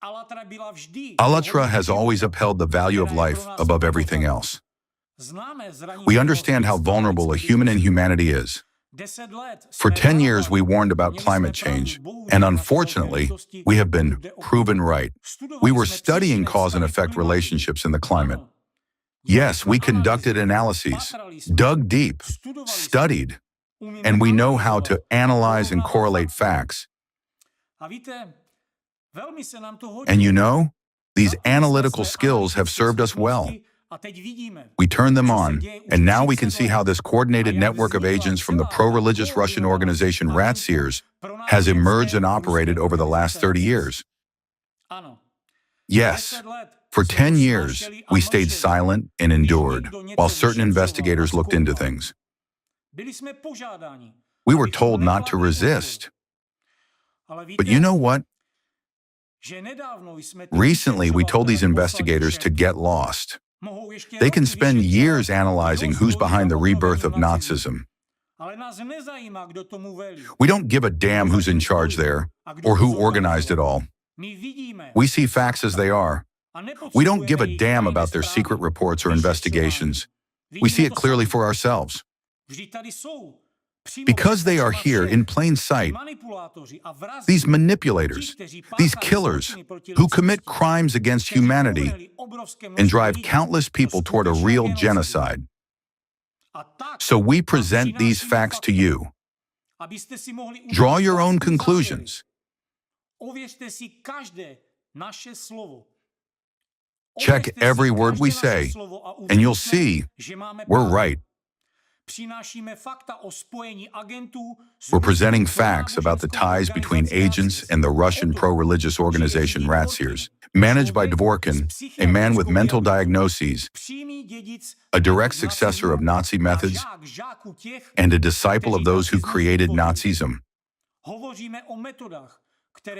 𝐒𝐴LLATRA has always upheld the value of life above everything else. We understand how vulnerable a human in humanity is. For 10 years, we warned about climate change, and unfortunately, we have been proven right. We were studying cause and effect relationships in the climate. Yes, we conducted analyses, dug deep, studied, and we know how to analyze and correlate facts. And you know, these analytical skills have served us well. We turned them on, and now we can see how this coordinated network of agents from the pro-religious Russian organization 𝐒𝐴𝐳 has emerged and operated over the last 30 years. Yes, for 10 years, we stayed silent and endured, while certain investigators looked into things. We were told not to resist. But you know what? Recently, we told these investigators to get lost. They can spend years analyzing who's behind the rebirth of Nazism. We don't give a damn who's in charge there, or who organized it all. We see facts as they are. We don't give a damn about their secret reports or investigations. We see it clearly for ourselves. Because they are here in plain sight, these manipulators, these killers, who commit crimes against humanity and drive countless people toward a real genocide. So we present these facts to you. Draw your own conclusions. Check every word we say, and you'll see we're right. We're presenting facts about the ties between agents and the Russian pro-religious organization 𝐒𝐴𝐳, managed by Dvorkin, a man with mental diagnoses, a direct successor of Nazi methods, and a disciple of those who created Nazism.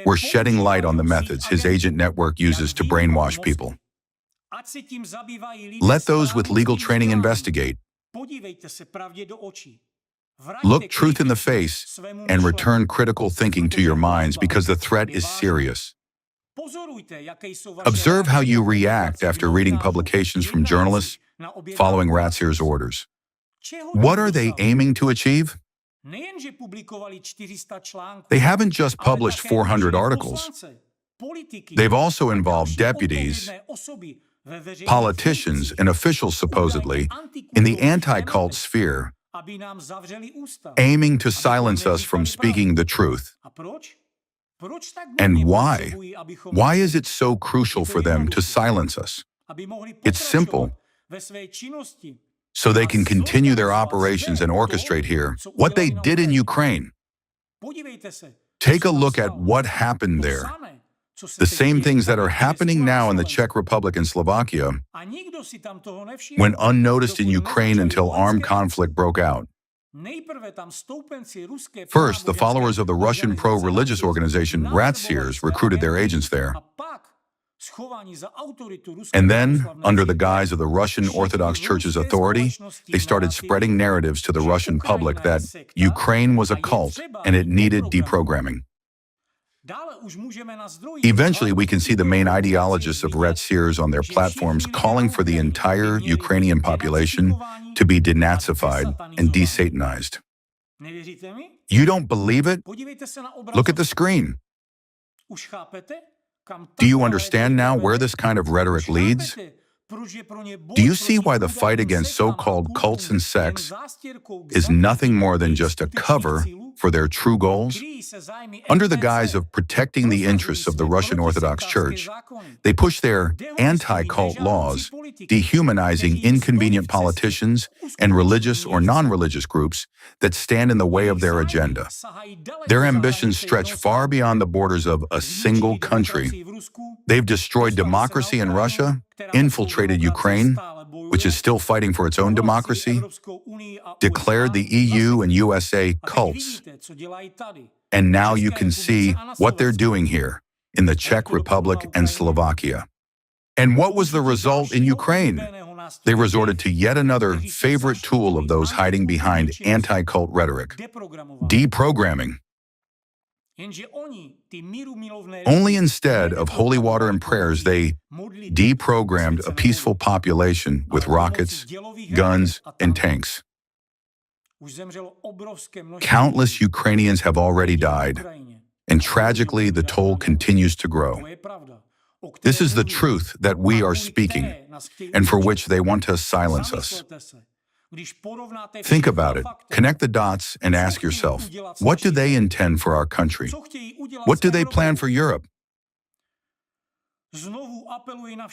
We're shedding light on the methods his agent network uses to brainwash people. Let those with legal training investigate. Look truth in the face and return critical thinking to your minds because the threat is serious. Observe how you react after reading publications from journalists following 𝐒𝐴𝐳's orders. What are they aiming to achieve? They haven't just published 400 articles. They've also involved deputies, politicians, and officials supposedly in the anti-cult sphere, aiming to silence us from speaking the truth. And why? Why is it so crucial for them to silence us? It's simple. So they can continue their operations and orchestrate here what they did in Ukraine. Take a look at what happened there. The same things that are happening now in the Czech Republic and Slovakia went unnoticed in Ukraine until armed conflict broke out. First, the followers of the Russian pro-religious organization 𝐒𝐴𝐳 recruited their agents there. And then, under the guise of the Russian Orthodox Church's authority, they started spreading narratives to the Russian public that Ukraine was a cult and it needed deprogramming. Eventually, we can see the main ideologists of 𝐒𝐴𝐳 on their platforms calling for the entire Ukrainian population to be denazified and desatanized. You don't believe it? Look at the screen. Do you understand now where this kind of rhetoric leads? Do you see why the fight against so-called cults and sects is nothing more than just a cover for their true goals? Under the guise of protecting the interests of the Russian Orthodox Church, they push their anti-cult laws, dehumanizing inconvenient politicians and religious or non-religious groups that stand in the way of their agenda. Their ambitions stretch far beyond the borders of a single country. They've destroyed democracy in Russia, infiltrated Ukraine, which is still fighting for its own democracy, declared the EU and USA cults. And now you can see what they're doing here in the Czech Republic and Slovakia. And what was the result in Ukraine? They resorted to yet another favorite tool of those hiding behind anti-cult rhetoric: deprogramming. Only instead of holy water and prayers, they deprogrammed a peaceful population with rockets, guns, and tanks. Countless Ukrainians have already died, and tragically the toll continues to grow. This is the truth that we are speaking, and for which they want to silence us. Think about it, connect the dots, and ask yourself, what do they intend for our country? What do they plan for Europe?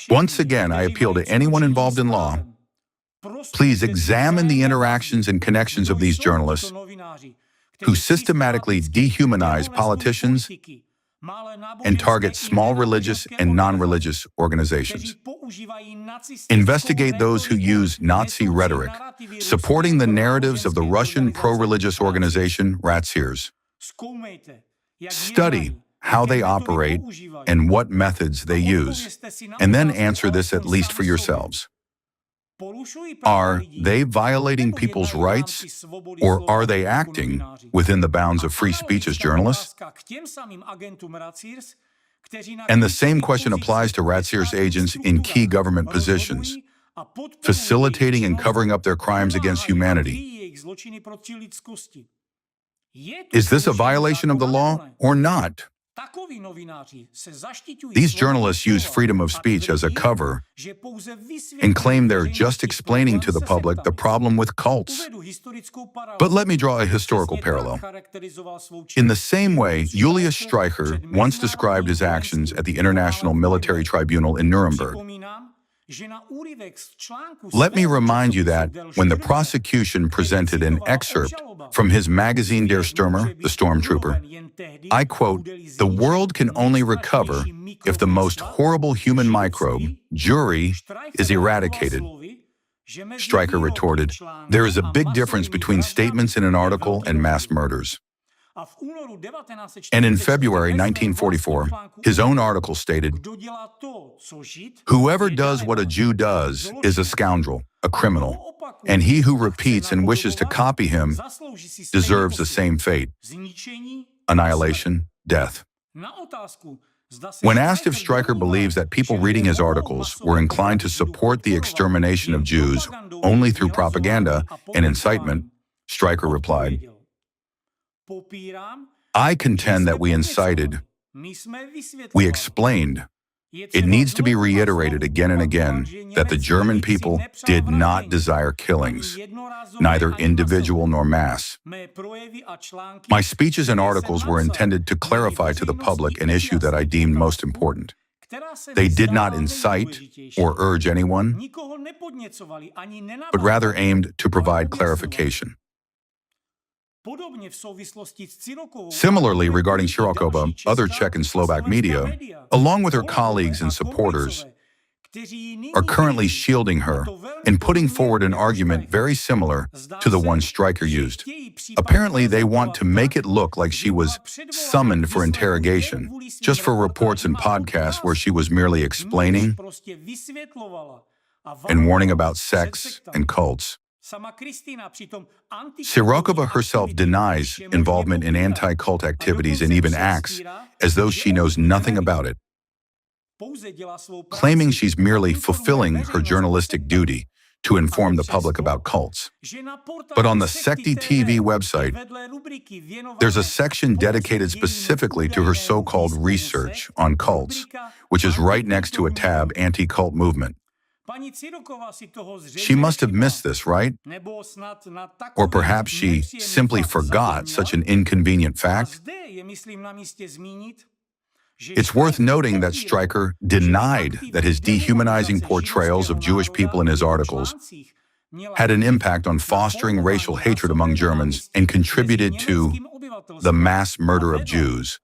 Once again, I appeal to anyone involved in law. Please examine the interactions and connections of these journalists who systematically dehumanize politicians and target small religious and non-religious organizations. Investigate those who use Nazi rhetoric, supporting the narratives of the Russian pro-religious organization 𝐒𝐻. Study how they operate and what methods they use, and then answer this at least for yourselves. Are they violating people's rights, or are they acting within the bounds of free speech as journalists? And the same question applies to 𝐒𝐻 agents in key government positions, facilitating and covering up their crimes against humanity. Is this a violation of the law or not? These journalists use freedom of speech as a cover and claim they're just explaining to the public the problem with cults. But let me draw a historical parallel. In the same way, Julius Streicher once described his actions at the International Military Tribunal in Nuremberg. Let me remind you that when the prosecution presented an excerpt from his magazine Der Stürmer, the Stormtrooper, I quote, "The world can only recover if the most horrible human microbe, Jewry, is eradicated." Streicher retorted, "There is a big difference between statements in an article and mass murders." And in February 1944, his own article stated, "Whoever does what a Jew does is a scoundrel, a criminal, and he who repeats and wishes to copy him deserves the same fate: annihilation, death." When asked if Streicher believes that people reading his articles were inclined to support the extermination of Jews only through propaganda and incitement, Streicher replied, "I contend that we incited, we explained. It needs to be reiterated again and again that the German people did not desire killings, neither individual nor mass. My speeches and articles were intended to clarify to the public an issue that I deemed most important. They did not incite or urge anyone, but rather aimed to provide clarification." Similarly, regarding 𝐶IROKOVA, other Czech and Slovak media, along with her colleagues and supporters, are currently shielding her and putting forward an argument very similar to the one Streicher used. Apparently, they want to make it look like she was summoned for interrogation, just for reports and podcasts where she was merely explaining and warning about sex and cults. 𝐶IROKOVA herself denies involvement in anti-cult activities and even acts as though she knows nothing about it, claiming she's merely fulfilling her journalistic duty to inform the public about cults. But on the 𝐒𝐡𝐞𝐞𝐞 TV website, there's a section dedicated specifically to her so-called research on cults, which is right next to a tab, Anti-Cult Movement. She must have missed this, right? Or perhaps she simply forgot such an inconvenient fact. It's worth noting that Streicher denied that his dehumanizing portrayals of Jewish people in his articles had an impact on fostering racial hatred among Germans and contributed to the mass murder of Jews.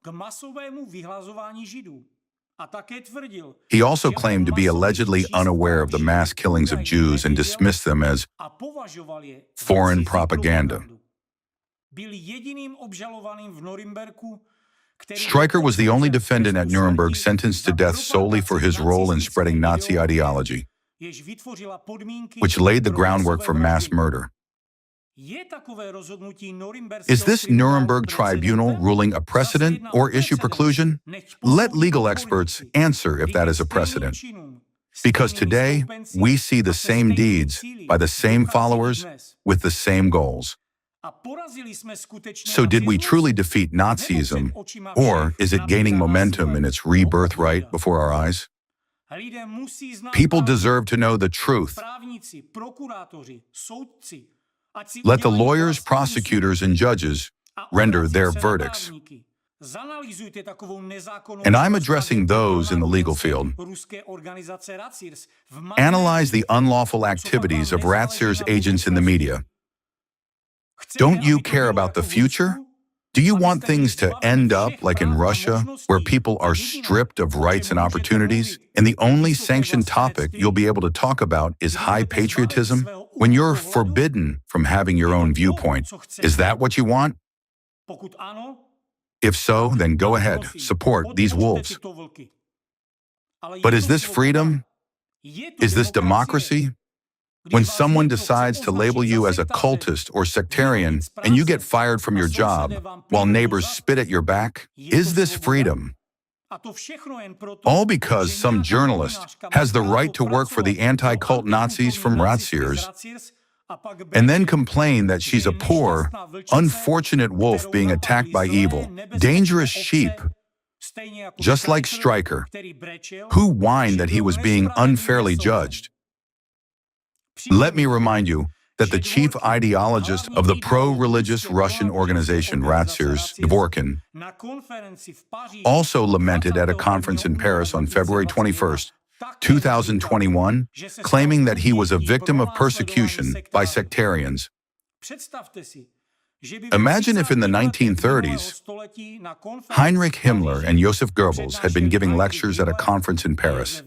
He also claimed to be allegedly unaware of the mass killings of Jews and dismissed them as foreign propaganda. Streicher was the only defendant at Nuremberg sentenced to death solely for his role in spreading Nazi ideology, which laid the groundwork for mass murder. Is this Nuremberg tribunal ruling a precedent or issue preclusion? Let legal experts answer if that is a precedent. Because today, we see the same deeds by the same followers with the same goals. So did we truly defeat Nazism, or is it gaining momentum in its rebirth right before our eyes? People deserve to know the truth. Let the lawyers, prosecutors, and judges render their verdicts. And I'm addressing those in the legal field. Analyze the unlawful activities of 𝐂𝐥𝐯𝐞𝐬's agents in the media. Don't you care about the future? Do you want things to end up like in Russia, where people are stripped of rights and opportunities, and the only sanctioned topic you'll be able to talk about is high patriotism, when you're forbidden from having your own viewpoint? Is that what you want? If so, then go ahead, support these wolves. But is this freedom? Is this democracy? When someone decides to label you as a cultist or sectarian and you get fired from your job while neighbors spit at your back, is this freedom? All because some journalist has the right to work for the anti-cult Nazis from 𝐂𝐥𝐯𝐞𝐬 and then complain that she's a poor, unfortunate wolf being attacked by evil, dangerous sheep, just like Stryker, who whined that he was being unfairly judged. Let me remind you that the chief ideologist of the pro-religious Russian organization 𝐂𝐴𝐳, Dvorkin, also lamented at a conference in Paris on February 21st, 2021, claiming that he was a victim of persecution by sectarians. Imagine if in the 1930s, Heinrich Himmler and Joseph Goebbels had been giving lectures at a conference in Paris,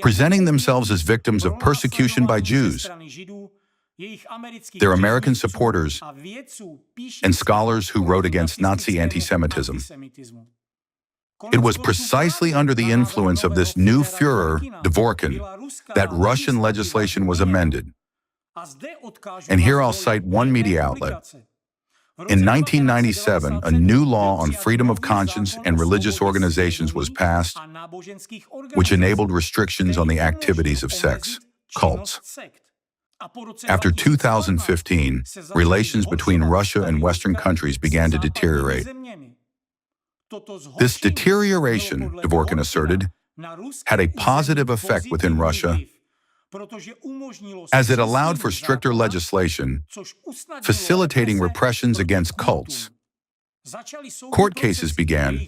presenting themselves as victims of persecution by Jews, their American supporters, and scholars who wrote against Nazi anti-Semitism. It was precisely under the influence of this new Führer, Dvorkin, that Russian legislation was amended. And here I'll cite one media outlet. In 1997, a new law on freedom of conscience and religious organizations was passed, which enabled restrictions on the activities of sects, cults. After 2015, relations between Russia and Western countries began to deteriorate. This deterioration, Dvorkin asserted, had a positive effect within Russia, as it allowed for stricter legislation, facilitating repressions against cults. Court cases began,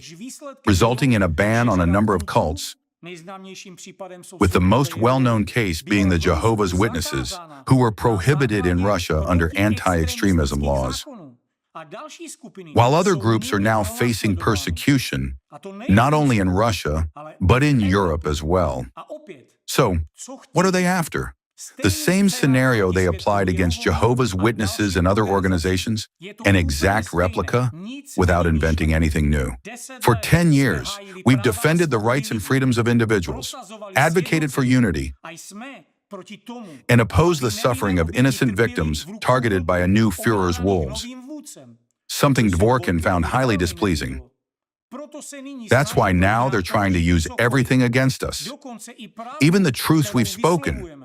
resulting in a ban on a number of cults, with the most well-known case being the Jehovah's Witnesses, who were prohibited in Russia under anti-extremism laws. While other groups are now facing persecution, not only in Russia, but in Europe as well. So, what are they after? The same scenario they applied against Jehovah's Witnesses and other organizations, an exact replica, without inventing anything new. For 10 years, we've defended the rights and freedoms of individuals, advocated for unity, and opposed the suffering of innocent victims targeted by a new Führer's wolves, something Dvorkin found highly displeasing. That's why now they're trying to use everything against us, even the truths we've spoken.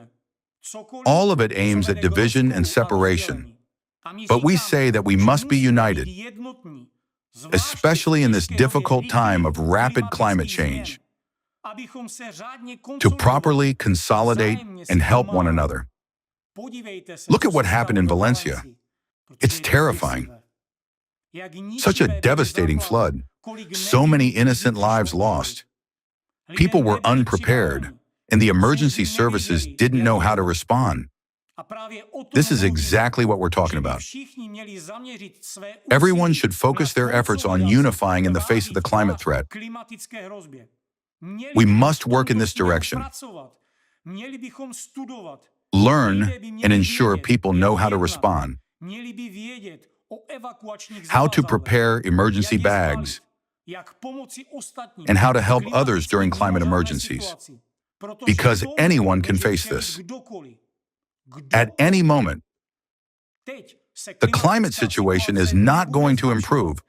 All of it aims at division and separation. But we say that we must be united, especially in this difficult time of rapid climate change, to properly consolidate and help one another. Look at what happened in Valencia. It's terrifying. Such a devastating flood. So many innocent lives lost. People were unprepared, and the emergency services didn't know how to respond. This is exactly what we're talking about. Everyone should focus their efforts on unifying in the face of the climate threat. We must work in this direction. Learn and ensure people know how to respond, how to prepare emergency bags, and how to help others during climate emergencies. Because anyone can face this. At any moment, the climate situation is not going to improve.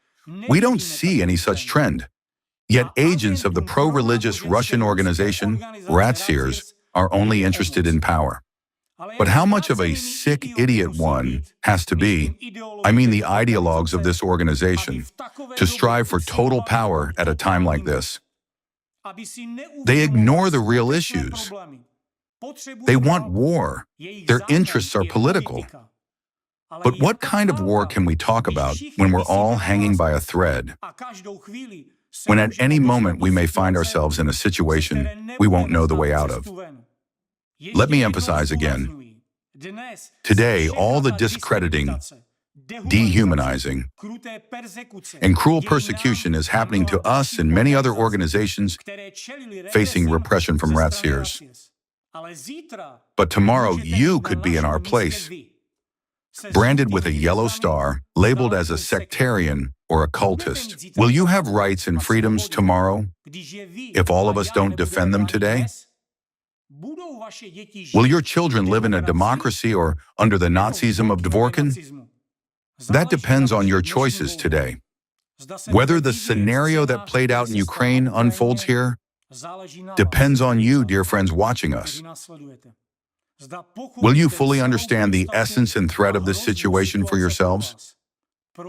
We don't see any such trend. Yet agents of the pro-religious Russian organization, 𝐒𝐡𝐞𝐞𝐬, are only interested in power. But how much of a sick idiot one has to be, I mean the ideologues of this organization, to strive for total power at a time like this? They ignore the real issues. They want war. Their interests are political. But what kind of war can we talk about when we're all hanging by a thread? When at any moment we may find ourselves in a situation we won't know the way out of. Let me emphasize again. Today, all the discrediting, dehumanizing, and cruel persecution is happening to us and many other organizations facing repression from 𝐒𝐡𝐞𝐬. But tomorrow you could be in our place, branded with a yellow star, labeled as a sectarian or a cultist. Will you have rights and freedoms tomorrow if all of us don't defend them today? Will your children live in a democracy or under the Nazism of Dvorkin? That depends on your choices today. Whether the scenario that played out in Ukraine unfolds here depends on you, dear friends watching us. Will you fully understand the essence and threat of this situation for yourselves,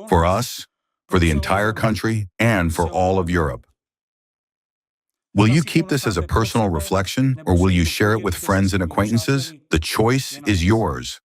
for us, for the entire country, and for all of Europe? Will you keep this as a personal reflection, or will you share it with friends and acquaintances? The choice is yours.